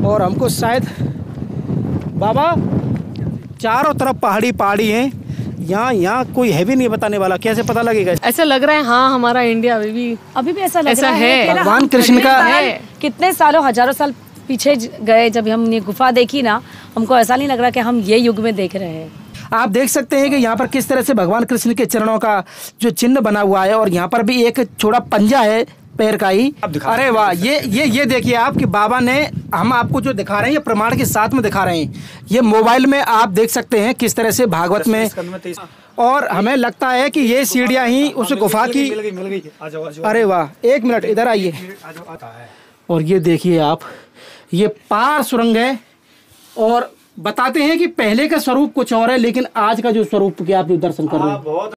और हमको शायद बाबा चारों तरफ पहाड़ी हैं, यहाँ कोई है भी नहीं बताने वाला, कैसे पता लगेगा? ऐसा लग रहा है हाँ हमारा इंडिया अभी भी ऐसा लग रहा है। भगवान कृष्ण का है। कितने सालों हजारों साल पीछे गए जब हम ये गुफा देखी ना, हमको ऐसा नहीं लग रहा कि हम ये युग में देख रहे हैं। आप देख सकते हैं कि यहाँ पर किस तरह से भगवान कृष्ण के चरणों का जो चिन्ह बना हुआ है और यहाँ पर भी एक छोटा पंजा है पैर का ही। अरे वाह, ये देखिए आप कि बाबा ने, हम आपको जो दिखा रहे हैं ये प्रमाण के साथ में दिखा रहे हैं। ये मोबाइल में आप देख सकते हैं किस तरह से भागवत में, और हमें लगता है कि ये सीढ़ियाँ ही उस गुफा की। अरे वाह, एक मिनट इधर आइए। और ये देखिए आप, ये पार सुरंग है और बताते हैं कि पहले का स्वरूप कुछ और है, लेकिन आज का जो स्वरूप के आप जो दर्शन कर रहे हैं।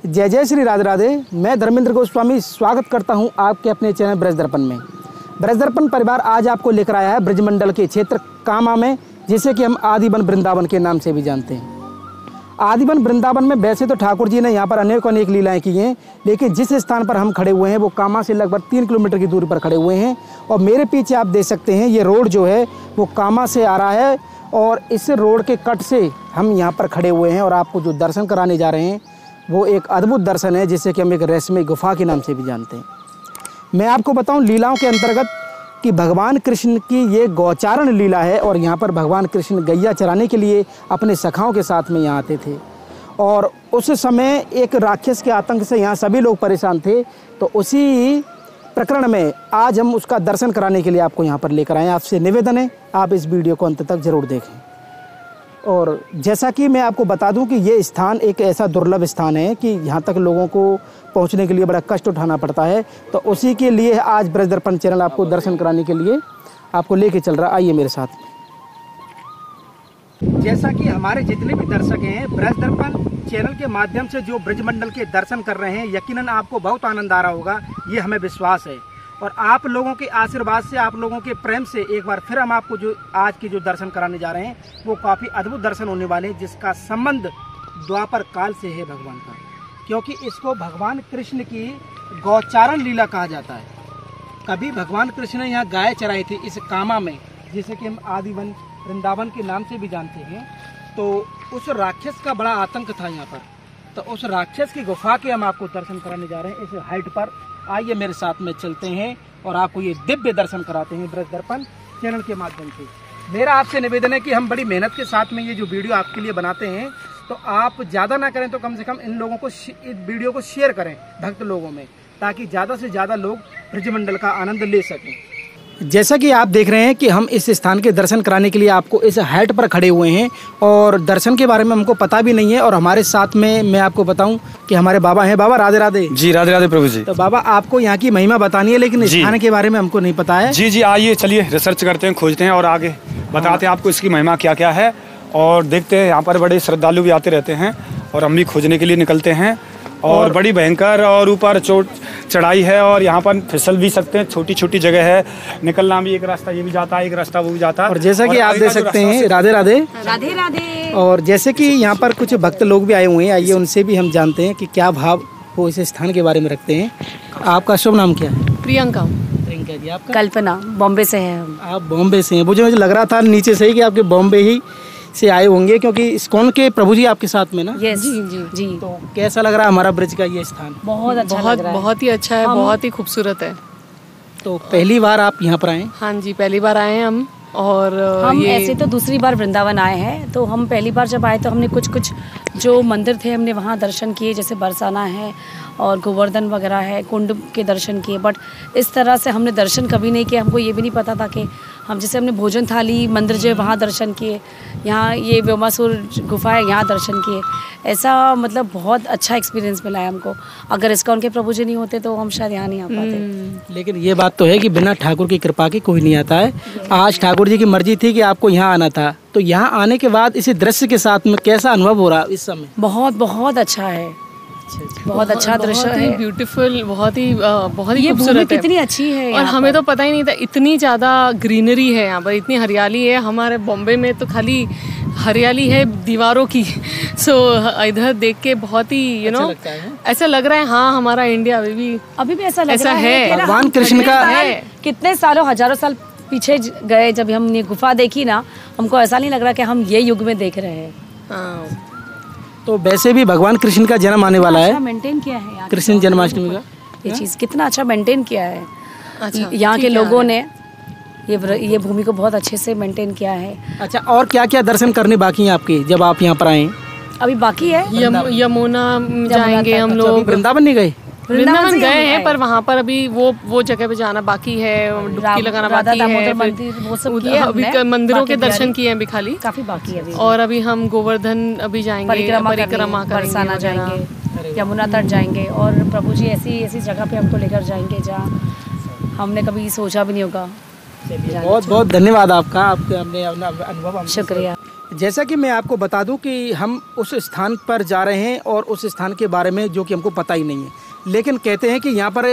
जय जय श्री राधे राधे। मैं धर्मेंद्र गोस्वामी स्वागत करता हूं आपके अपने चैनल ब्रज दर्पण में। ब्रज दर्पण परिवार आज आपको लेकर आया है ब्रजमंडल के क्षेत्र कामा में, जिसे कि हम आदिवन वृंदावन के नाम से भी जानते हैं। आदिवन वृंदावन में वैसे तो ठाकुर जी ने यहाँ पर अनेक लीलाएं की हैं, लेकिन जिस स्थान पर हम खड़े हुए हैं वो कामा से लगभग 3 किलोमीटर की दूरी पर खड़े हुए हैं। और मेरे पीछे आप देख सकते हैं ये रोड जो है वो कामा से आ रहा है, और इस रोड के कट से हम यहाँ पर खड़े हुए हैं और आपको जो दर्शन कराने जा रहे हैं वो एक अद्भुत दर्शन है, जिसे कि हम एक रहस्यमय गुफा के नाम से भी जानते हैं। मैं आपको बताऊं लीलाओं के अंतर्गत कि भगवान कृष्ण की ये गौचारण लीला है, और यहाँ पर भगवान कृष्ण गैया चराने के लिए अपने सखाओं के साथ में यहाँ आते थे, और उस समय एक राक्षस के आतंक से यहाँ सभी लोग परेशान थे। तो उसी प्रकरण में आज हम उसका दर्शन कराने के लिए आपको यहाँ पर लेकर आए हैं। आपसे निवेदन है आप इस वीडियो को अंत तक जरूर देखें। और जैसा कि मैं आपको बता दूं कि ये स्थान एक ऐसा दुर्लभ स्थान है कि यहाँ तक लोगों को पहुँचने के लिए बड़ा कष्ट उठाना पड़ता है। तो उसी के लिए आज ब्रज दर्पण चैनल आपको दर्शन कराने के लिए आपको लेके चल रहा है। आइए मेरे साथ में। जैसा कि हमारे जितने भी दर्शक हैं ब्रज दर्पण चैनल के माध्यम से जो ब्रजमंडल के दर्शन कर रहे हैं, यकीनन आपको बहुत आनंद आ रहा होगा, ये हमें विश्वास है। और आप लोगों के आशीर्वाद से, आप लोगों के प्रेम से एक बार फिर हम आपको जो आज की जो दर्शन कराने जा रहे हैं वो काफ़ी अद्भुत दर्शन होने वाले हैं, जिसका संबंध द्वापर काल से है भगवान का, क्योंकि इसको भगवान कृष्ण की गौचारण लीला कहा जाता है। कभी भगवान कृष्ण ने यहाँ गाय चराई थी इस कामा में, जिसे कि हम आदिवन वृंदावन के नाम से भी जानते हैं। तो उस राक्षस का बड़ा आतंक था यहाँ पर, तो उस राक्षस की गुफा के हम आपको दर्शन कराने जा रहे हैं इस हाइट पर। आइए मेरे साथ में चलते हैं और आपको ये दिव्य दर्शन कराते हैं ब्रज दर्पण चैनल के माध्यम से। मेरा आपसे निवेदन है कि हम बड़ी मेहनत के साथ में ये जो वीडियो आपके लिए बनाते हैं, तो आप ज़्यादा ना करें तो कम से कम इन लोगों को इस वीडियो को शेयर करें भक्त लोगों में, ताकि ज़्यादा से ज़्यादा लोग ब्रजमंडल का आनंद ले सकें। जैसा कि आप देख रहे हैं कि हम इस स्थान के दर्शन कराने के लिए आपको इस हाइट पर खड़े हुए हैं, और दर्शन के बारे में हमको पता भी नहीं है। और हमारे साथ में मैं आपको बताऊं कि हमारे बाबा हैं। बाबा राधे राधे। जी राधे राधे प्रभु जी। तो बाबा आपको यहाँ की महिमा बतानी है, लेकिन स्थान के बारे में हमको नहीं पता है। जी आइए चलिए रिसर्च करते हैं, खोजते हैं और आगे बताते हैं आपको इसकी महिमा क्या क्या है। और देखते हैं यहाँ पर बड़े श्रद्धालु भी आते रहते हैं और हम भी खोजने के लिए निकलते हैं। और बड़ी भयंकर और ऊपर चढ़ाई है, और यहाँ पर फिसल भी सकते हैं, छोटी छोटी जगह है, निकलना भी एक रास्ता ये भी जाता है, एक रास्ता वो भी जाता है। और जैसा कि आप देख सकते हैं, राधे राधे राधे राधे। और जैसे कि यहाँ पर कुछ भक्त लोग भी आए हुए हैं, आइए उनसे भी हम जानते हैं कि क्या भाव वो इस स्थान के बारे में रखते हैं। आपका शुभ नाम क्या है? प्रियंका। प्रियंका जी। आपका? कल्पना। बॉम्बे से है हम। आप बॉम्बे से हैं? मुझे लग रहा था नीचे से ही कि आपके बॉम्बे ही से आए होंगे, क्योंकि इस्कॉन के प्रभु जी आपके साथ में ना। यस जी। तो कैसा लग रहा है हमारा ब्रज का ये स्थान? बहुत अच्छा लग रहा है। बहुत ही अच्छा है, बहुत ही खूबसूरत है। तो पहली बार आप यहाँ पर आए? हाँ जी, पहली बार आए हैं हम। और हम ऐसे तो दूसरी बार वृंदावन आए हैं, तो हम पहली बार जब आए तो हमने कुछ जो मंदिर थे हमने वहाँ दर्शन किए, जैसे बरसाना है और गोवर्धन वगैरह है, कुंड के दर्शन किए। बट इस तरह से हमने दर्शन कभी नहीं किए। हमको ये भी नहीं पता था कि हम जैसे हमने भोजन थाली मंदिर जो वहाँ दर्शन किए, यहाँ ये व्योमासुर गुफा है यहाँ दर्शन किए। ऐसा मतलब बहुत अच्छा एक्सपीरियंस मिला है हमको। अगर इसका उनके प्रभु जी नहीं होते तो हम शायद यहाँ नहीं आ पाते। लेकिन ये बात तो है कि बिना ठाकुर की कृपा के कोई नहीं आता है। आज ठाकुर जी की मर्जी थी कि आपको यहाँ आना था, तो यहाँ आने के बाद इसी दृश्य के साथ में कैसा अनुभव हो रहा है इस समय? बहुत अच्छा है। बहुत अच्छा दृश्य है, ब्यूटीफुल, बहुत ही ये भूमि कितनी अच्छी है। और हमें तो पता ही नहीं था इतनी ज़्यादा ग्रीनरी है यहाँ पर, इतनी हरियाली है। हमारे बॉम्बे में तो खाली हरियाली है दीवारों की। सो इधर देख के बहुत ही लगता है। ऐसा लग रहा है हाँ हमारा इंडिया अभी भी ऐसा लग रहा है कि भगवान कृष्ण का है। कितने सालों हजारों साल पीछे गए, जब हम ये गुफा देखी ना, हमको ऐसा नहीं लग रहा कि हम ये युग में देख रहे हैं। हाँ। तो वैसे भी भगवान कृष्ण का जन्म आने वाला है, मेंटेन किया है यहाँ कृष्ण जन्माष्टमी का ये चीज़ कितना अच्छा मेंटेन किया है। अच्छा, यहाँ के लोगों ने ये भूमि को बहुत अच्छे से मेंटेन किया है। अच्छा, और क्या क्या दर्शन करने बाकी हैं आपके जब आप यहाँ पर आए? अभी बाकी है यमुना जाएंगे हम अभी लोग। वृंदावन नहीं गए? वृंदावन गए हैं पर वहाँ पर अभी वो जगह पे जाना बाकी है, डुबकी लगाना बाकी है। मंदिर वो सब किया अभी हमने, मंदिरों के बाकी दर्शन किए हैं अभी खाली, काफी बाकी है अभी। और अभी हम गोवर्धन अभी जाएंगे, परिक्रमा करेंगे, बरसाना जाएंगे, यमुना तट जाएंगे, और प्रभु जी ऐसी जगह पे हमको लेकर जाएंगे जहाँ हमने कभी सोचा भी नहीं होगा। बहुत बहुत धन्यवाद आपका, आपके हमने अनुभव। शुक्रिया। जैसा कि मैं आपको बता दूं कि हम उस स्थान पर जा रहे हैं और उस स्थान के बारे में जो कि हमको पता ही नहीं है, लेकिन कहते हैं कि यहाँ पर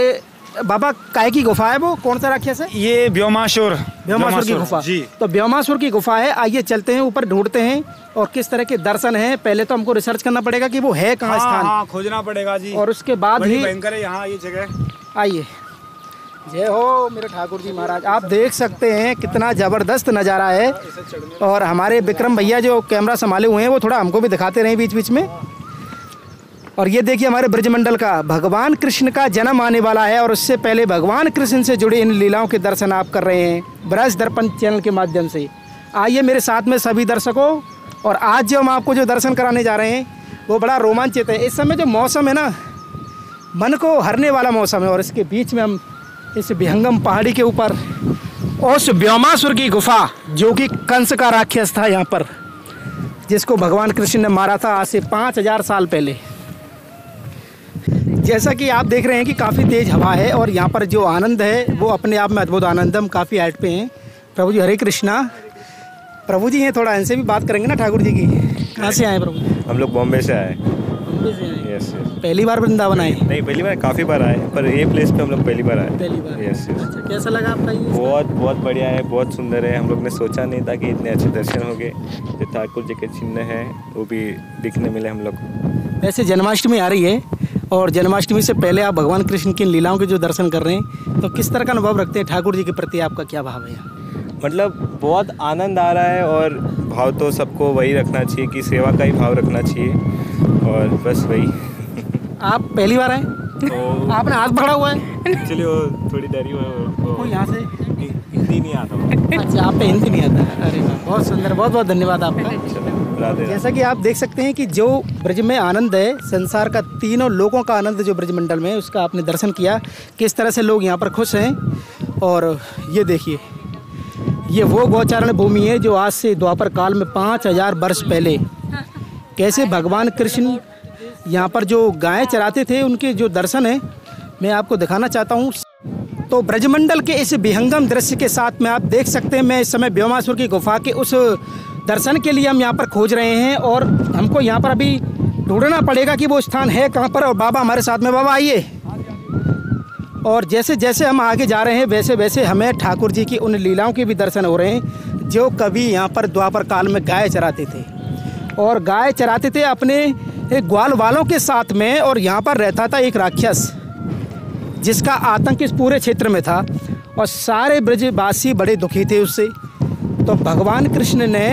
बाबा काय की गुफा है, वो कौन सा राक्षस है? ये व्योमासुर की गुफा जी। तो व्योमासुर की गुफा है। आइए चलते हैं ऊपर, ढूंढते हैं और किस तरह के दर्शन हैं। पहले तो हमको रिसर्च करना पड़ेगा कि वो है कहाँ स्थान। हाँ, खोजना पड़ेगा जी, और उसके बाद ही भयंकर है यहाँ ये जगह। आइए। जय हो मेरे ठाकुर जी महाराज। आप देख सकते हैं कितना ज़बरदस्त नज़ारा है, और हमारे विक्रम भैया जो कैमरा संभाले हुए हैं वो थोड़ा हमको भी दिखाते रहे बीच बीच में। और ये देखिए हमारे ब्रजमंडल का भगवान कृष्ण का जन्म आने वाला है, और उससे पहले भगवान कृष्ण से जुड़े इन लीलाओं के दर्शन आप कर रहे हैं ब्रज दर्पण चैनल के माध्यम से। आइए मेरे साथ में सभी दर्शकों, और आज जो हम आपको जो दर्शन कराने जा रहे हैं वो बड़ा रोमांचित है। इस समय जो मौसम है ना, मन को हरने वाला मौसम है, और इसके बीच में हम इस विहंगम पहाड़ी के ऊपर उस व्योमासुर की गुफा, जो कि कंस का राक्षस था यहाँ पर, जिसको भगवान कृष्ण ने मारा था आज से 5000 साल पहले। जैसा कि आप देख रहे हैं कि काफ़ी तेज़ हवा है, और यहाँ पर जो आनंद है वो अपने आप में अद्भुत आनंद। हम काफ़ी हाइट पे हैं। प्रभु जी हरे कृष्णा। प्रभु जी हैं, थोड़ा इनसे भी बात करेंगे ना ठाकुर जी की। कहाँ से आए प्रभु जी? हम लोग बॉम्बे से आए। बॉम्बे से आए? यस। पहली बार वृंदावन आए? नहीं, पहली बार, काफ़ी बार आए, पर ये प्लेस पे हम लोग पहली बार आए। पहली बार? यस। अच्छा, कैसा लगा आपका ये? बहुत बढ़िया है, बहुत सुंदर है। हम लोग ने सोचा नहीं था कि इतने अच्छे दर्शन होंगे। जो ठाकुर जी के चिन्ह हैं वो भी दिखने मिले हम लोग को। वैसे जन्माष्टमी आ रही है, और जन्माष्टमी से पहले आप भगवान कृष्ण की लीलाओं के जो दर्शन कर रहे हैं, तो किस तरह का अनुभव रखते हैं? ठाकुर जी के प्रति आपका क्या भाव है? मतलब बहुत आनंद आ रहा है, और भाव तो सबको वही रखना चाहिए कि सेवा का ही भाव रखना चाहिए, और बस वही। आप पहली बार आए? तो आपने हाथ पकड़ा हुआ है? एक्चुअली वो थोड़ी डरी हुई वो यहाँ से हिंदी नहीं आता। अच्छा, आप पे हिंदी नहीं आता? अरे वाह, बहुत सुंदर, बहुत बहुत धन्यवाद आपका। राधे। जैसा कि आप देख सकते हैं कि जो ब्रज में आनंद है, संसार का तीनों लोगों का आनंद जो ब्रजमंडल में, उसका आपने दर्शन किया, किस तरह से लोग यहाँ पर खुश हैं। और ये देखिए, ये वो गौचारण भूमि है जो आज से द्वापर काल में 5000 वर्ष पहले कैसे भगवान कृष्ण यहाँ पर जो गायें चराते थे, उनके जो दर्शन है मैं आपको दिखाना चाहता हूँ। तो ब्रजमंडल के इस विहंगम दृश्य के साथ में आप देख सकते हैं, मैं इस समय व्योमासुर की गुफा के उस दर्शन के लिए हम यहाँ पर खोज रहे हैं, और हमको यहाँ पर अभी ढूंढना पड़ेगा कि वो स्थान है कहाँ पर। और बाबा हमारे साथ में, बाबा आइए। और जैसे जैसे हम आगे जा रहे हैं वैसे वैसे हमें ठाकुर जी की उन लीलाओं के भी दर्शन हो रहे हैं, जो कभी यहाँ पर द्वापर काल में गाय चराते थे, और गाय चराते थे अपने ग्वाल वालों के साथ में। और यहाँ पर रहता था एक राक्षस, जिसका आतंक इस पूरे क्षेत्र में था, और सारे ब्रजवासी बड़े दुखी थे उससे। तो भगवान कृष्ण ने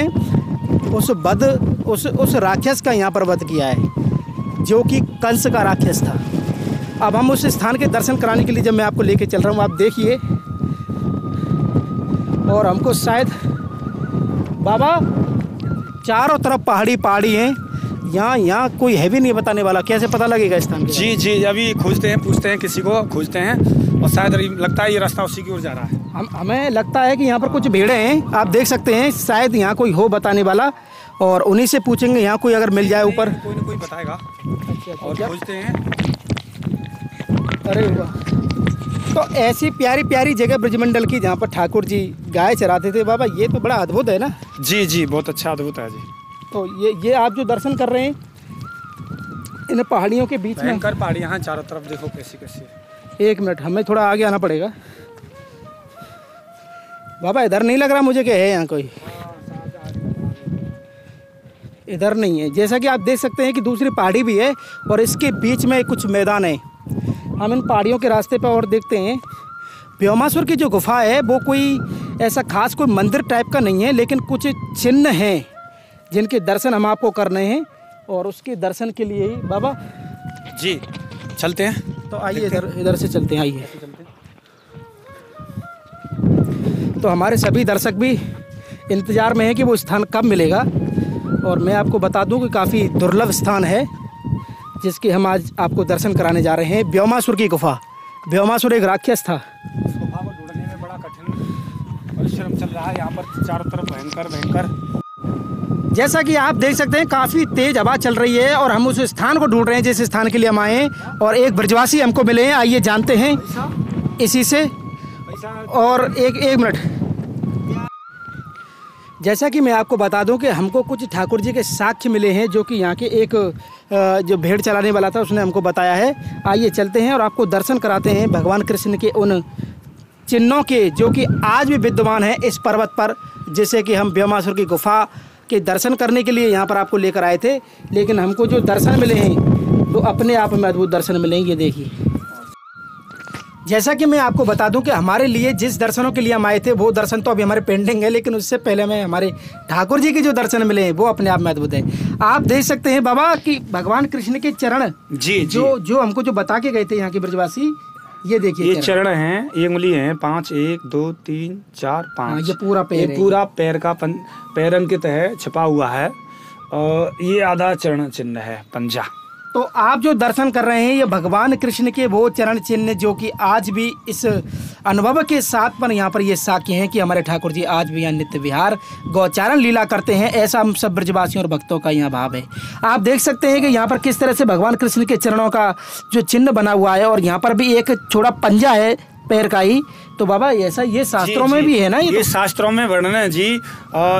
उस राक्षस का यहाँ पर वध किया है, जो कि कंस का राक्षस था। अब हम उस स्थान के दर्शन कराने के लिए जब मैं आपको लेके चल रहा हूँ, आप देखिए। और हमको शायद बाबा चारों तरफ पहाड़ी हैं, यहाँ कोई है भी नहीं बताने वाला। कैसे पता लगेगा स्थान के? जी, अभी खोजते हैं, पूछते हैं, किसी को खोजते हैं, और शायद लगता है ये रास्ता उसी की ओर जा रहा है। हमें लगता है कि यहाँ पर कुछ भीड़ें हैं, आप देख सकते हैं, शायद यहाँ कोई हो बताने वाला, और उन्हीं से पूछेंगे यहाँ कोई अगर मिल जाए ऊपर। कोई ना कोई बताएगा। अच्छा, और खोजते हैं। अरे वाह, तो ऐसी प्यारी प्यारी जगह ब्रजमंडल की जहाँ पर ठाकुर जी गाय चराते थे। बाबा ये तो बड़ा अद्भुत है ना? जी, बहुत अच्छा अद्भुत है जी। तो ये आप जो दर्शन कर रहे हैं इन पहाड़ियों के बीच में, भयंकर पहाड़ी यहाँ चारों तरफ, देखो कैसी कैसी। एक मिनट, हमें थोड़ा आगे आना पड़ेगा। बाबा इधर नहीं लग रहा मुझे कि है यहाँ कोई। इधर नहीं है। जैसा कि आप देख सकते हैं कि दूसरी पहाड़ी भी है और इसके बीच में कुछ मैदान है। हम इन पहाड़ियों के रास्ते पर और देखते हैं व्योमासुर की जो गुफा है वो कोई ऐसा खास कोई मंदिर टाइप का नहीं है, लेकिन कुछ चिन्ह हैं जिनके दर्शन हम आपको करने हैं और उसके दर्शन के लिए ही बाबा जी चलते हैं। तो आइए इधर से चलते हैं, आइए। तो हमारे सभी दर्शक भी इंतज़ार में हैं कि वो स्थान कब मिलेगा, और मैं आपको बता दूं कि काफ़ी दुर्लभ स्थान है जिसके हम आज आपको दर्शन कराने जा रहे हैं। व्योमासुर की गुफा। व्योमासुर एक राक्षस था। इस गुफा को ढूंढने में बड़ा कठिन परिश्रम चल रहा है। यहाँ पर चारों तरफ भयंकर जैसा कि आप देख सकते हैं काफ़ी तेज़ हवा चल रही है और हम उस स्थान को ढूंढ रहे हैं जिस स्थान के लिए हम आए हैं, और एक ब्रजवासी हमको मिले हैं। आइए जानते हैं इसी से। और एक मिनट, जैसा कि मैं आपको बता दूं कि हमको कुछ ठाकुर जी के साक्ष्य मिले हैं जो कि यहाँ के एक जो भेड़ चलाने वाला था उसने हमको बताया है। आइए चलते हैं और आपको दर्शन कराते हैं भगवान कृष्ण के उन चिन्हों के जो कि आज भी विद्यमान है इस पर्वत पर, जैसे कि हम व्योमासुर की गुफा के दर्शन करने के लिए यहाँ पर आपको लेकर आए थे, लेकिन हमको जो दर्शन मिले हैं तो अपने आप में अद्भुत दर्शन मिलेंगे। ये देखिए, जैसा कि मैं आपको बता दूं कि हमारे लिए जिस दर्शनों के लिए हम आए थे वो दर्शन तो अभी हमारे पेंडिंग है, लेकिन उससे पहले हमें हमारे ठाकुर जी के जो दर्शन मिले हैं वो अपने आप में अद्भुत है। आप देख सकते हैं बाबा कि भगवान कृष्ण के चरण जी जो हमको जो बता के गए थे यहाँ के ब्रजवासी, ये देखिए ये चरण हैं, ये उंगली हैं 5, 1 2 3 4 5। ये पूरा पैर है। पूरा पैर का पैर अंकित है, छपा हुआ है, और ये आधा चरण चिन्ह है, पंजा। तो आप जो दर्शन कर रहे हैं ये भगवान कृष्ण के वो चरण चिन्ह जो कि आज भी इस अनुभव के साथ पर यहाँ पर ये साक्ष्य हैं कि हमारे ठाकुर जी आज भी यहाँ नित्य विहार गौचारण लीला करते हैं। ऐसा हम सब ब्रजवासियों और भक्तों का यहाँ भाव है। आप देख सकते हैं कि यहाँ पर किस तरह से भगवान कृष्ण के चरणों का जो चिन्ह बना हुआ है, और यहाँ पर भी एक छोटा पंजा है पैर का ही। तो बाबा ऐसा ये शास्त्रों में भी है ना? ये शास्त्रों में वर्णन है जी।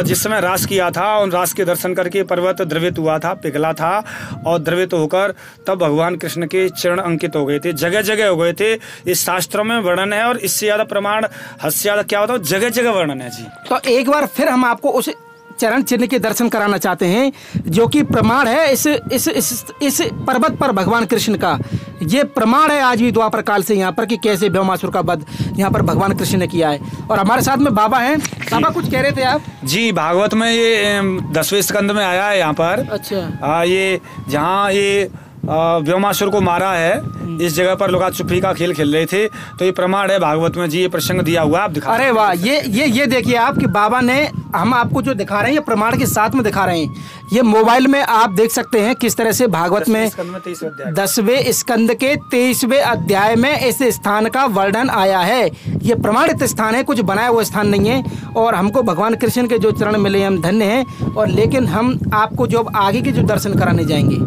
जिस समय रास किया था और रास के दर्शन करके पर्वत द्रवित हुआ था, पिघला था, और द्रवित होकर तब भगवान कृष्ण के चरण अंकित हो गए थे, जगह जगह हो गए थे। इस शास्त्रों में वर्णन है, और इससे ज्यादा प्रमाण हद से ज्यादा क्या होता है, जगह जगह वर्णन है जी। तो एक बार फिर हम आपको उस चरण चिन्ह के दर्शन कराना चाहते हैं जो कि प्रमाण है इस पर्वत पर भगवान कृष्ण का। ये प्रमाण है आज भी द्वापर काल से यहाँ पर कि कैसे व्योमासुर का वध यहाँ पर भगवान कृष्ण ने किया है। और हमारे साथ में बाबा हैं। बाबा कुछ कह रहे थे आप? जी, भागवत में ये 10वें स्कंद में आया है यहाँ पर। अच्छा। ये जहाँ ये व्योमासुर को मारा है, इस जगह पर लोग छुपी का खेल खेल रहे थे, तो ये प्रमाण है भागवत में जी। ये प्रसंग दिया हुआ है, आप दिखा। अरे वाह, ये देखिए आप कि बाबा ने हम आपको जो दिखा रहे हैं ये प्रमाण के साथ में दिखा रहे हैं। ये मोबाइल में आप देख सकते हैं किस तरह से भागवत में 10वें स्कंद के 23वें अध्याय में इस स्थान का वर्णन आया है। ये प्रमाणित स्थान है, कुछ बनाया हुआ स्थान नहीं है। और हमको भगवान कृष्ण के जो चरण मिले हम धन्य हैं। और लेकिन हम आपको जो आगे के जो दर्शन कराने जाएंगे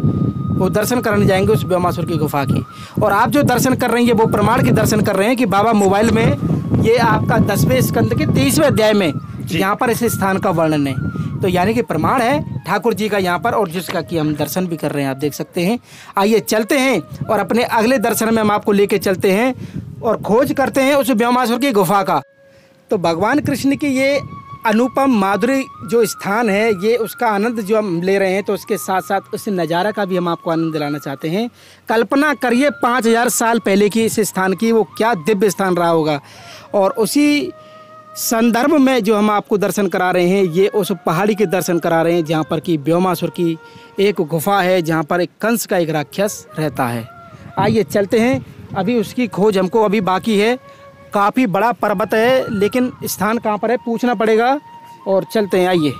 वो दर्शन करने जाएंगे उस व्योमासुर की गुफा की। और आप जो दर्शन कर रहे हैं ये वो प्रमाण के दर्शन कर रहे हैं कि बाबा मोबाइल में ये आपका 10वें स्कंद के 23वें अध्याय में यहाँ पर इस स्थान का वर्णन है। तो यानी कि प्रमाण है ठाकुर जी का यहाँ पर, और जिसका कि हम दर्शन भी कर रहे हैं, आप देख सकते हैं। आइए चलते हैं और अपने अगले दर्शन में हम आपको लेके चलते हैं और खोज करते हैं उस व्योमासुर की गुफा का। तो भगवान कृष्ण की ये अनुपम माधुरी जो स्थान है ये उसका आनंद जो हम ले रहे हैं, तो उसके साथ साथ उस नज़ारा का भी हम आपको आनंद दिलाना चाहते हैं। कल्पना करिए 5000 साल पहले की इस स्थान की वो क्या दिव्य स्थान रहा होगा। और उसी संदर्भ में जो हम आपको दर्शन करा रहे हैं ये उस पहाड़ी के दर्शन करा रहे हैं जहाँ पर कि व्योमासुर की एक गुफा है, जहाँ पर एक कंस का एक राक्षस रहता है। आइए चलते हैं, अभी उसकी खोज हमको अभी बाकी है। काफ़ी बड़ा पर्वत है, लेकिन स्थान कहाँ पर है पूछना पड़ेगा, और चलते हैं। आइए।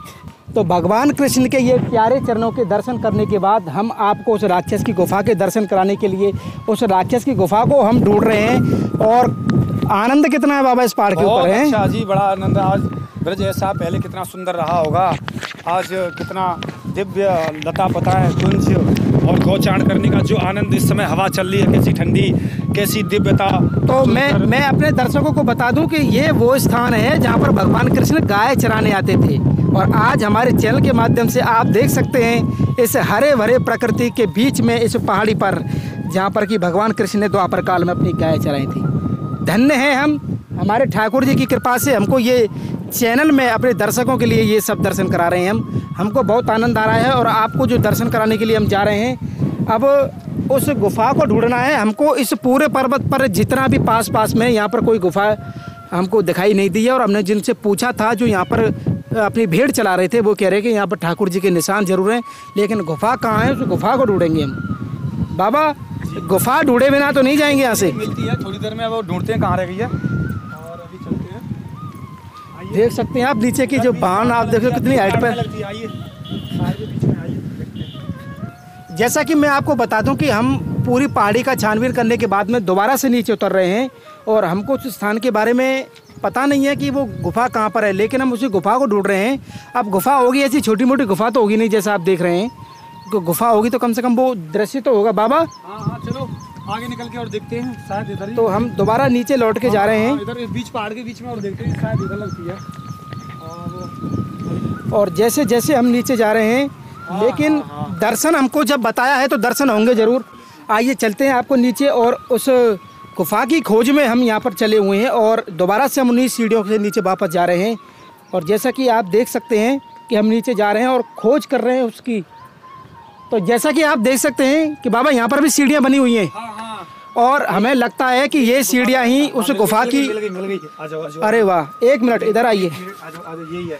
तो भगवान कृष्ण के ये प्यारे चरणों के दर्शन करने के बाद हम आपको उस राक्षस की गुफा के दर्शन कराने के लिए उस राक्षस की गुफा को हम ढूंढ रहे हैं। और आनंद कितना है बाबा इस पहाड़ के ऊपर है? अच्छा जी, बड़ा आनंद। आज ब्रज ऐसा पहले कितना सुंदर रहा होगा, आज कितना दिव्य लता पताएं कुंज और गौचारण करने का जो आनंद इस समय हवा चल रही है, कैसी ठंडी, कैसी दिव्यता। तो मैं अपने दर्शकों को बता दूं कि ये वो स्थान है जहां पर भगवान कृष्ण गाय चराने आते थे। और आज हमारे चैनल के माध्यम से आप देख सकते हैं इस हरे भरे प्रकृति के बीच में इस पहाड़ी पर जहाँ पर कि भगवान कृष्ण ने द्वापर काल में अपनी गाय चराई थी। धन्य हैं हम, हमारे ठाकुर जी की कृपा से हमको ये चैनल में अपने दर्शकों के लिए ये सब दर्शन करा रहे हैं हमको बहुत आनंद आ रहा है। और आपको जो दर्शन कराने के लिए हम जा रहे हैं, अब उस गुफ़ा को ढूंढना है हमको। इस पूरे पर्वत पर जितना भी पास में यहाँ पर कोई गुफ़ा हमको दिखाई नहीं दी है। और हमने जिनसे पूछा था जो यहाँ पर अपनी भेड़ चला रहे थे, वो कह रहे कि यहाँ पर ठाकुर जी के निशान जरूर हैं, लेकिन गुफ़ा कहाँ है, उस गुफ़ा को ढूंढेंगे हम। बाबा, गुफ़ा ढूंढे बिना तो नहीं जाएंगे यहाँ से। मिलती है थोड़ी देर में, अब ढूंढते हैं कहाँ रह गई है और अभी चलते हैं। देख सकते हैं आप नीचे की जो बाण, आप देखो कितनी हाइट पर। जैसा कि मैं आपको बता दूं कि हम पूरी पहाड़ी का छानबीन करने के बाद में दोबारा से नीचे उतर रहे हैं और हमको उस स्थान के बारे में पता नहीं है कि वो गुफ़ा कहाँ पर है, लेकिन हम उसी गुफ़ा को ढूंढ रहे हैं। अब गुफ़ा होगी, ऐसी छोटी मोटी गुफ़ा तो होगी नहीं जैसा आप देख रहे हैं। गुफ़ा होगी तो कम से कम वो दृश्य तो होगा। बाबा हाँ, चलो आगे निकल के और देखते हैं, शायद इधर ही। तो हम दोबारा नीचे लौट के जा रहे हैं इधर इस बीच, पहाड़ के बीच में, और देखते हैं शायद इधर लगती है। और जैसे जैसे हम नीचे जा रहे हैं, लेकिन दर्शन हमको जब बताया है तो दर्शन होंगे ज़रूर। आइए चलते हैं आपको नीचे, और उस गुफ़ा की खोज में हम यहाँ पर चले हुए हैं और दोबारा से हम उन्हीं सीढ़ियों से नीचे वापस जा रहे हैं। और जैसा कि आप देख सकते हैं कि हम नीचे जा रहे हैं और खोज कर रहे हैं उसकी। तो जैसा कि आप देख सकते हैं कि बाबा यहाँ पर भी सीढ़ियाँ बनी हुई हैं, और हमें लगता है कि ये सीढ़ियाँ ही उस गुफ़ा की। मिल गई। आ जाओ। अरे वाह, एक मिनट इधर आइए। यही है,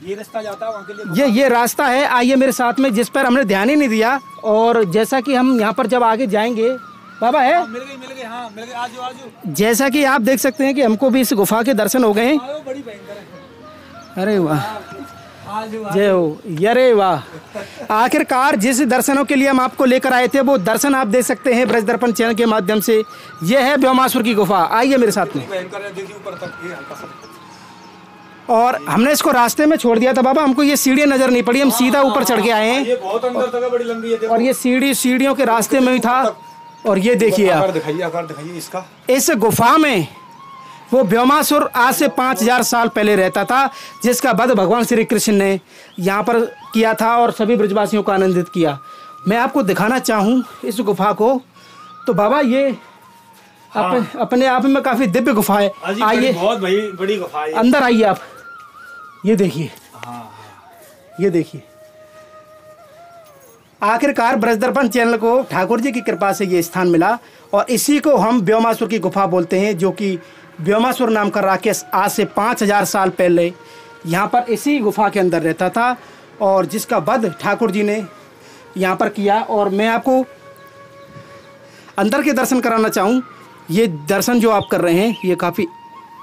ये रास्ता जाता है वहाँ के लिए। ये रास्ता है, आइए मेरे साथ में, जिस पर हमने ध्यान ही नहीं दिया। और जैसा कि हम यहाँ पर जब आगे जाएंगे, बाबा है, मिल गई। हाँ, मिल गई। आजो। जैसा कि आप देख सकते हैं कि हमको भी इस गुफ़ा के दर्शन हो गए हैं। बड़ी भयंकर है। अरे वाह, जय हो। अरे वाह, आखिरकार जिस दर्शनों के लिए हम आपको लेकर आए थे वो दर्शन आप देख सकते हैं ब्रज दर्पण चैनल के माध्यम से। ये है व्योमासुर की गुफ़ा। आइए मेरे साथ में। और हमने इसको रास्ते में छोड़ दिया था बाबा, हमको ये सीढ़ियाँ नजर नहीं पड़ी, हम सीधा ऊपर चढ़ के आए हैं। ये बहुत अंदर तक है, बड़ी लंबी है। और ये सीढ़ियों के रास्ते में ही था। और ये देखिए आप, आकार दिखाइए इसका। इस गुफा में वो व्योमासुर आज से 5000 साल पहले रहता था, जिसका वध भगवान श्री कृष्ण ने यहाँ पर किया था और सभी ब्रजवासियों को आनंदित किया। मैं आपको दिखाना चाहूँ इस गुफा को। तो बाबा ये अपने आप में काफ़ी दिव्य गुफा है। आइए, बहुत बड़ी गुफा है। अंदर आइए आप, ये देखिए। ये देखिए, आखिरकार ब्रज दर्पण चैनल को ठाकुर जी की कृपा से ये स्थान मिला, और इसी को हम व्योमासुर की गुफा बोलते हैं, जो कि व्योमासुर नाम का राक्षस आज से 5000 साल पहले यहाँ पर इसी गुफा के अंदर रहता था, और जिसका वध ठाकुर जी ने यहाँ पर किया। और मैं आपको अंदर के दर्शन कराना चाहूँ। ये दर्शन जो आप कर रहे हैं, ये काफ़ी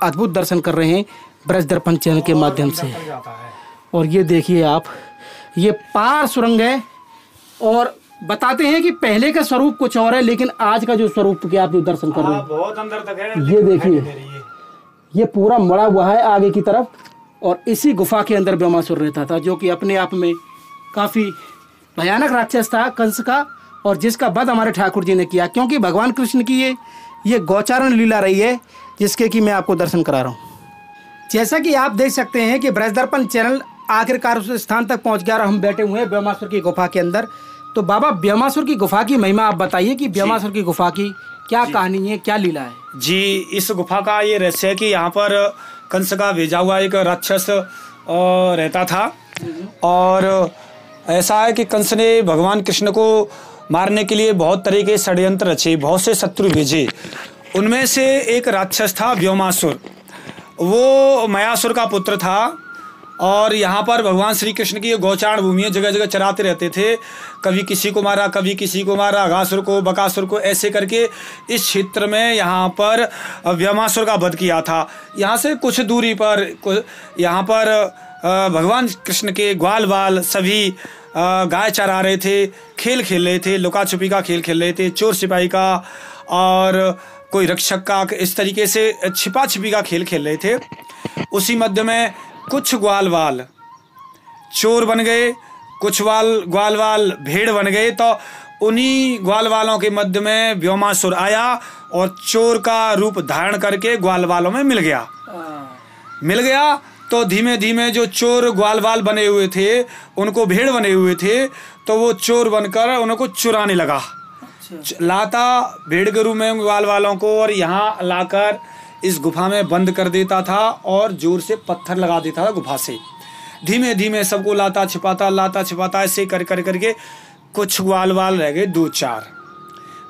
अद्भुत दर्शन कर रहे हैं ब्रज दर्पण चैनल के माध्यम से। और ये देखिए आप, ये पार सुरंग है, और बताते हैं कि पहले का स्वरूप कुछ और है, लेकिन आज का जो स्वरूप के आप जो दर्शन कर रहे हैं, बहुत अंदर तक है। ये देखिए, ये पूरा मड़ा हुआ है आगे की तरफ। और इसी गुफा के अंदर व्योमासुर रहता था, जो कि अपने आप में काफ़ी भयानक राक्षस था, कंस का, और जिसका वध हमारे ठाकुर जी ने किया, क्योंकि भगवान कृष्ण की ये गोचारण लीला रही है, जिसके कि मैं आपको दर्शन करा रहा हूँ। जैसा कि आप देख सकते हैं कि ब्रज दर्पण चैनल आखिरकार उस स्थान तक पहुँच गया और हम बैठे हुए हैं व्योमासुर की गुफा के अंदर। तो बाबा, व्योमासुर की गुफा की महिमा आप बताइए कि व्योमासुर की गुफा की क्या कहानी है, क्या लीला है। जी, इस गुफा का ये रहस्य है कि यहाँ पर कंस का भेजा हुआ एक राक्षस रहता था, और ऐसा है कि कंस ने भगवान कृष्ण को मारने के लिए बहुत तरह के षड्यंत्र रचे, बहुत से शत्रु भेजे। उनमें से एक राक्षस था व्योमासुर। वो मयासुर का पुत्र था, और यहाँ पर भगवान श्री कृष्ण की ये गौचारण भूमि है, जगह जगह चराते रहते थे। कभी किसी को मारा, कभी किसी को मारा, अघासुर को, बकासुर को, ऐसे करके इस क्षेत्र में यहाँ पर व्योमासुर का वध किया था। यहाँ से कुछ दूरी पर यहाँ पर भगवान कृष्ण के ग्वाल बाल सभी गाय चरा रहे थे, खेल खेल रहे थे, लुका छुपी का खेल खेल रहे थे, चोर सिपाही का और कोई रक्षक का, इस तरीके से छिपा छिपी का खेल खेल रहे थे। उसी मध्य में कुछ ग्वाल वाल चोर बन गए, कुछ ग्वाल वाल भेड़ बन गए। तो उन्हीं ग्वाल वालों के मध्य में व्योमासुर आया और चोर का रूप धारण करके ग्वाल वालों में मिल गया। तो धीमे धीमे जो चोर ग्वाल वाल बने हुए थे, उनको भेड़ बने हुए थे, तो वो चोर बनकर उनको चुराने लगा। लाता भेड़ के रूप में ग्वाल वालों को, और यहाँ लाकर इस गुफा में बंद कर देता था और जोर से पत्थर लगा देता था गुफा से। धीमे धीमे सबको लाता छिपाता ऐसे कर करके कुछ ग्वाल वाल रह गए 2-4।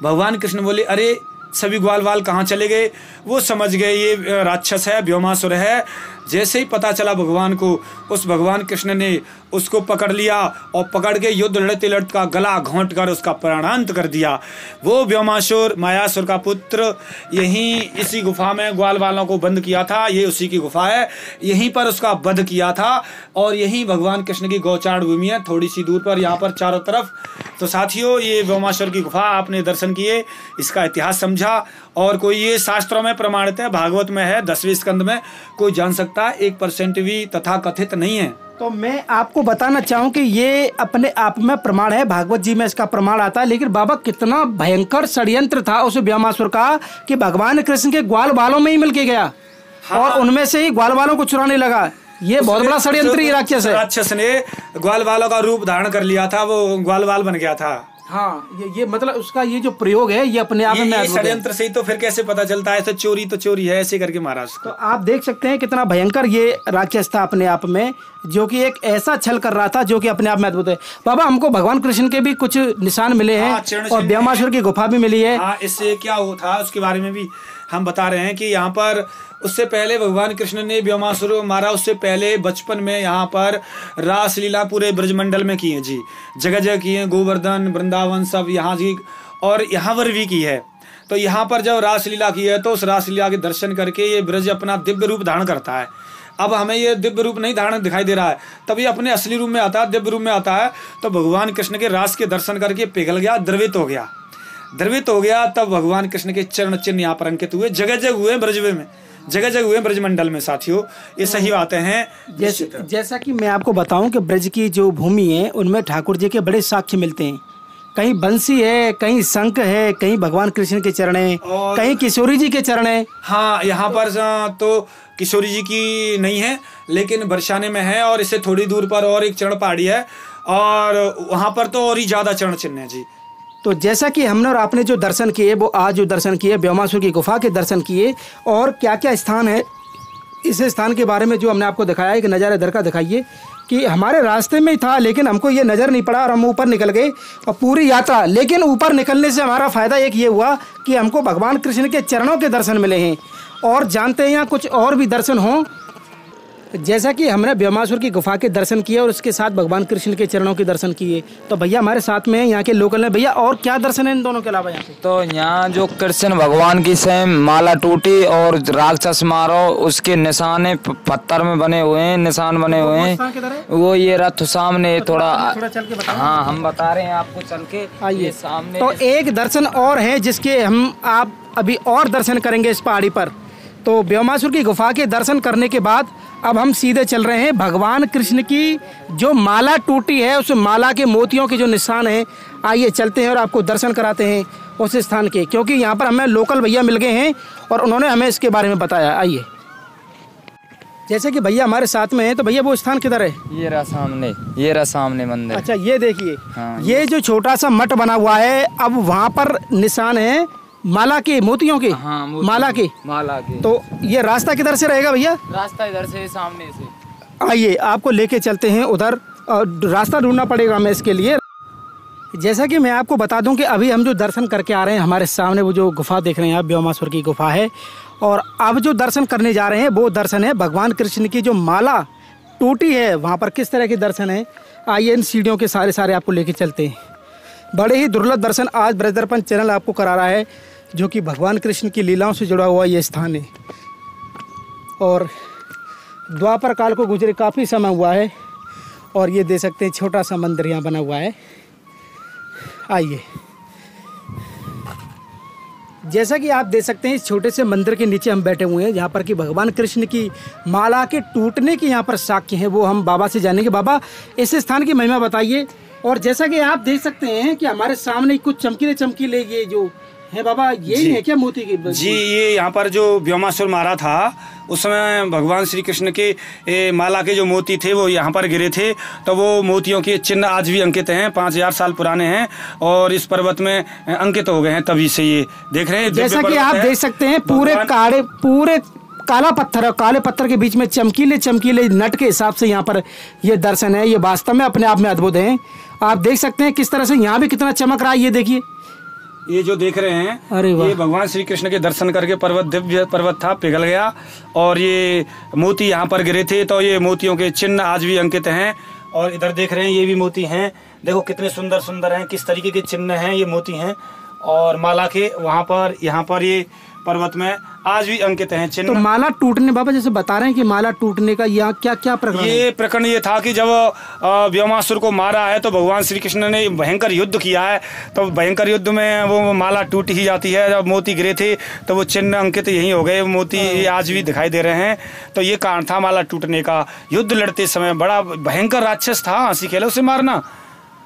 भगवान कृष्ण बोले अरे सभी ग्वाल वाल कहाँ चले गए? वो समझ गए ये राक्षस है, व्योमासुर है। जैसे ही पता चला भगवान को, उस भगवान कृष्ण ने उसको पकड़ लिया और पकड़ के युद्ध लड़ते लड़ते का गला घोंट कर उसका प्राणांत कर दिया। वो व्योमासुर मायासुर का पुत्र यहीं इसी गुफा में ग्वाल वालों को बंद किया था। ये उसी की गुफा है, यहीं पर उसका वध किया था और यहीं भगवान कृष्ण की गौचारण भूमि है, थोड़ी सी दूर पर, यहाँ पर चारों तरफ। तो साथियों, ये व्योमासुर की गुफा आपने दर्शन किए, इसका इतिहास समझा और कोई ये शास्त्रों में प्रमाणित है, भागवत में है 10वें स्कंद में, कोई जान सकता है, 1% भी तथा कथित नहीं है। तो मैं आपको बताना चाहूँ कि ये अपने आप में प्रमाण है, भागवत जी में इसका प्रमाण आता है। लेकिन बाबा कितना भयंकर षड्यंत्र था उस व्योमासुर का कि भगवान कृष्ण के ग्वाल बालों में ही मिल के गया। हाँ। और उनमें से ही ग्वाल बालों को चुराने लगा। ये बहुत बड़ा षड्यंत्र ही राक्षस है। राक्षस ने ग्वाल बालों का रूप धारण कर लिया था, वो ग्वाल बाल बन गया था। हाँ, ये मतलब उसका ये जो प्रयोग है ये अपने आप में षड्यंत्र से ही तो फिर कैसे पता चलता है? तो चोरी है, ऐसे करके मारा उसको। तो आप देख सकते हैं कितना भयंकर ये राक्षस था अपने आप में, जो कि एक ऐसा छल कर रहा था जो कि अपने आप में अद्भुत है। बाबा, हमको भगवान कृष्ण के भी कुछ निशान मिले हैं और व्योमासुर की गुफा भी मिली है। हाँ, इससे क्या हुआ था उसके बारे में भी हम बता रहे हैं कि यहाँ पर उससे पहले भगवान कृष्ण ने व्योमासुर को मारा, उससे पहले बचपन में यहाँ पर रासलीला पूरे ब्रजमंडल में की है जी, जगह जगह की है, गोवर्धन वृंदावन सब यहाँ जी, और यहाँ पर भी की है। तो यहाँ पर जब रासलीला की है तो उस रासलीला के दर्शन करके ये ब्रज अपना दिव्य रूप धारण करता है। अब हमें ये दिव्य रूप नहीं धारण दिखाई दे रहा है, तब ये अपने असली रूप में आता है, दिव्य रूप में आता है। तो भगवान कृष्ण के रास के दर्शन करके पिघल गया, द्रवित हो गया। तब भगवान कृष्ण के चरण चिन्ह यहाँ पर अंकित हुए, जगह जगह हुए ब्रजवे में, जगह जगह हुए ब्रजमंडल में। साथियों, ये सही बातें हैं। जैसा कि मैं आपको बताऊं कि ब्रज की जो भूमि है उनमें ठाकुर जी के बड़े साक्ष्य मिलते हैं। कहीं बंसी है, कहीं शंख है, कहीं भगवान कृष्ण के चरण है, कहीं किशोरी जी के चरण है। हाँ, यहाँ पर तो किशोरी जी की नहीं है, लेकिन बरसाने में है और इससे थोड़ी दूर पर और एक चरण पहाड़ी है और वहाँ पर तो और ही ज्यादा चरण चिन्ह है जी। तो जैसा कि हमने और आपने जो दर्शन किए, वो आज जो दर्शन किए व्योमासुर की गुफा के दर्शन किए, और क्या क्या स्थान है, इस स्थान के बारे में जो हमने आपको दिखाया, एक नज़ारा इधर का दिखाइए कि हमारे रास्ते में ही था लेकिन हमको ये नज़र नहीं पड़ा और हम ऊपर निकल गए और पूरी यात्रा। लेकिन ऊपर निकलने से हमारा फ़ायदा एक ये हुआ कि हमको भगवान कृष्ण के चरणों के दर्शन मिले हैं। और जानते हैं यहाँ कुछ और भी दर्शन हों, जैसा कि हमने व्योमासुर की गुफा के दर्शन किए और उसके साथ भगवान कृष्ण के चरणों के दर्शन किए। तो भैया हमारे साथ में यहाँ के लोकल हैं, भैया और क्या दर्शन है इन दोनों के अलावा यहाँ पे? तो यहाँ जो कृष्ण भगवान की सेम माला टूटी और राक्षस मारो, उसके निशान पत्थर में बने हुए हैं, निशान बने हुए हैं। वो ये रथ सामने थोड़ा चल के बताओ। हाँ, हम बता रहे हैं आपको, चल के आइए सामने। तो एक दर्शन और है जिसके आप अभी और दर्शन करेंगे इस पहाड़ी पर। तो व्योमासुर की गुफा के दर्शन करने के बाद अब हम सीधे चल रहे हैं भगवान कृष्ण की जो माला टूटी है, उस माला के मोतियों के जो निशान हैं, आइए चलते हैं और आपको दर्शन कराते हैं उस स्थान के, क्योंकि यहाँ पर हमें लोकल भैया मिल गए हैं और उन्होंने हमें इसके बारे में बताया। आइए, जैसे कि भैया हमारे साथ में है, तो भैया वो स्थान किधर है? ये रहा सामने मंदिर। अच्छा, ये देखिए। हाँ, ये जो छोटा सा मठ बना हुआ है, अब वहाँ पर निशान है माला के, मोतियों के। हाँ, माला के। तो ये रास्ता किधर से रहेगा भैया? रास्ता इधर से, सामने से। आइए आपको लेके चलते हैं उधर, रास्ता ढूंढना पड़ेगा हमें इसके लिए। जैसा कि मैं आपको बता दूं कि अभी हम जो दर्शन करके आ रहे हैं, हमारे सामने वो जो गुफा देख रहे हैं आप, व्योमासुर की गुफा है। और अब जो दर्शन करने जा रहे हैं वो दर्शन है भगवान कृष्ण की जो माला टूटी है, वहाँ पर किस तरह के दर्शन है। आइए इन सीढ़ियों के सारे आपको लेके चलते हैं। बड़े ही दुर्लभ दर्शन आज ब्रज दर्पण चैनल आपको करा रहा है, जो कि भगवान कृष्ण की लीलाओं से जुड़ा हुआ ये स्थान है। और द्वापर काल को गुजरे काफ़ी समय हुआ है और ये दे सकते हैं छोटा सा मंदिर यहाँ बना हुआ है। आइए, जैसा कि आप देख सकते हैं इस छोटे से मंदिर के नीचे हम बैठे हुए हैं, जहाँ पर कि भगवान कृष्ण की माला के टूटने की यहाँ पर साक्ष्य है, वो हम बाबा से जानेंगे। बाबा, इस स्थान की महिमा बताइए। और जैसा कि आप देख सकते हैं कि हमारे सामने कुछ चमकीले ये जो है बाबा, यही जी। है क्या मोती की? जी, ये यहाँ पर जो व्योमासुर मारा था उस समय भगवान श्री कृष्ण के माला के जो मोती थे वो यहाँ पर गिरे थे, तो वो मोतियों के चिन्ह आज भी अंकित हैं, 5000 साल पुराने हैं और इस पर्वत में अंकित हो गए हैं, तभी से ये देख रहे हैं। जैसा कि आप देख सकते हैं पूरे काला पत्थर है, काले पत्थर के बीच में चमकीले चमकीले नट के हिसाब से यहाँ पर ये दर्शन है। ये वास्तव में अपने आप में अद्भुत है। आप देख सकते हैं किस तरह से यहाँ भी कितना चमक रहा है। ये देखिए, ये जो देख रहे हैं, अरे वाह, ये भगवान श्री कृष्ण के दर्शन करके पर्वत दिव्य पर्वत था, पिघल गया और ये मोती यहाँ पर गिरे थे, तो ये मोतियों के चिन्ह आज भी अंकित हैं। और इधर देख रहे हैं ये भी मोती हैं, देखो कितने सुंदर सुंदर हैं, किस तरीके के चिन्ह हैं, ये मोती हैं और माला के वहाँ पर यहाँ पर ये पर्वत में आज भी अंकित हैं चिन्ह। तो माला टूटने, बाबा जैसे बता रहे हैं कि माला टूटने का यहाँ क्या क्या प्रकरण है? ये प्रकरण ये था कि जब व्योमासुर को मारा है तो भगवान श्री कृष्ण ने भयंकर युद्ध किया है, तो भयंकर युद्ध में वो माला टूट ही जाती है। जब मोती गिरे थे तो वो चिन्ह अंकित यही हो गए, मोती आज भी दिखाई दे रहे हैं। तो ये कारण था माला टूटने का। युद्ध लड़ते समय बड़ा भयंकर राक्षस था, हंसी खेले उसे मारना।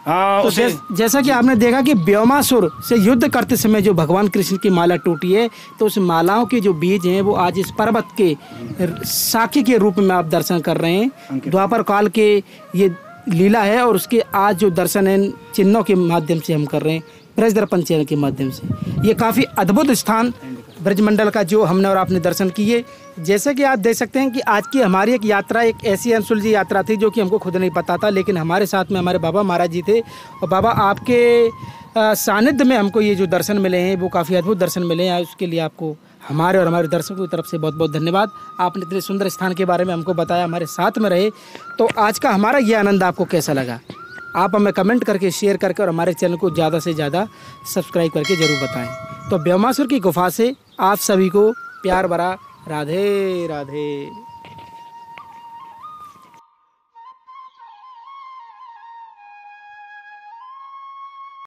हाँ, तो जैसा कि आपने देखा कि व्योमासुर से युद्ध करते समय जो भगवान कृष्ण की माला टूटी है, तो उस मालाओं के जो बीज हैं वो आज इस पर्वत के साखी के रूप में आप दर्शन कर रहे हैं। द्वापर काल के ये लीला है और उसके आज जो दर्शन है चिन्हों के माध्यम से हम कर रहे हैं, ब्रज दर्पण चैनल के माध्यम से। ये काफ़ी अद्भुत स्थान ब्रजमंडल का जो हमने और आपने दर्शन किए। जैसे कि आप देख सकते हैं कि आज की हमारी एक यात्रा एक ऐसी अनसुलझी यात्रा थी जो कि हमको खुद नहीं पता था, लेकिन हमारे साथ में हमारे बाबा महाराज जी थे। और बाबा आपके सानिध्य में हमको ये जो दर्शन मिले हैं वो काफ़ी अद्भुत दर्शन मिले हैं। उसके लिए आपको हमारे और हमारे दर्शकों की तरफ से बहुत बहुत धन्यवाद। आपने इतने सुंदर स्थान के बारे में हमको बताया, हमारे साथ में रहे। तो आज का हमारा ये आनंद आपको कैसा लगा, आप हमें कमेंट करके, शेयर करके और हमारे चैनल को ज़्यादा से ज़्यादा सब्सक्राइब करके ज़रूर बताएं। तो व्योमासुर की गुफा से आप सभी को प्यार भरा राधे राधे।